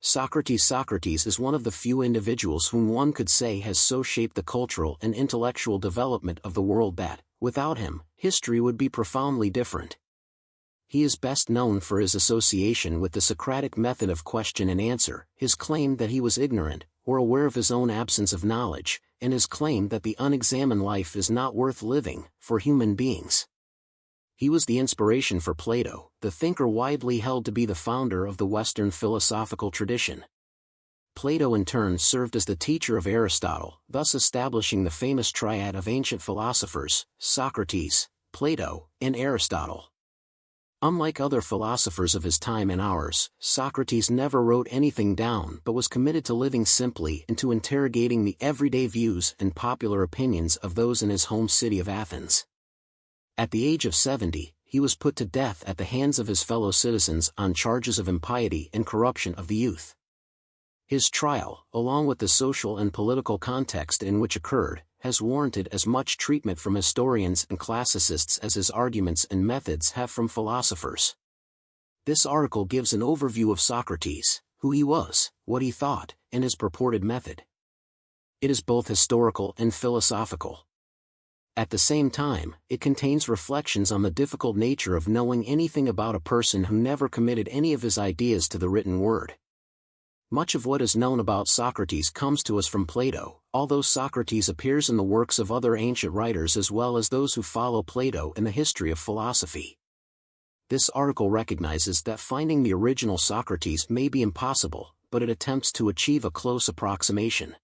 Socrates is one of the few individuals whom one could say has so shaped the cultural and intellectual development of the world that, without him, history would be profoundly different. He is best known for his association with the Socratic method of question and answer, his claim that he was ignorant, or aware of his own absence of knowledge, and his claim that the unexamined life is not worth living, for human beings. He was the inspiration for Plato, the thinker widely held to be the founder of the Western philosophical tradition. Plato in turn served as the teacher of Aristotle, thus establishing the famous triad of ancient philosophers, Socrates, Plato, and Aristotle. Unlike other philosophers of his time and ours, Socrates never wrote anything down but was committed to living simply and to interrogating the everyday views and popular opinions of those in his home city of Athens. At the age of 70, he was put to death at the hands of his fellow citizens on charges of impiety and corruption of the youth. His trial, along with the social and political context in which occurred, has warranted as much treatment from historians and classicists as his arguments and methods have from philosophers. This article gives an overview of Socrates, who he was, what he thought, and his purported method. It is both historical and philosophical. At the same time, it contains reflections on the difficult nature of knowing anything about a person who never committed any of his ideas to the written word. Much of what is known about Socrates comes to us from Plato, although Socrates appears in the works of other ancient writers as well as those who follow Plato in the history of philosophy. This article recognizes that finding the original Socrates may be impossible, but it attempts to achieve a close approximation.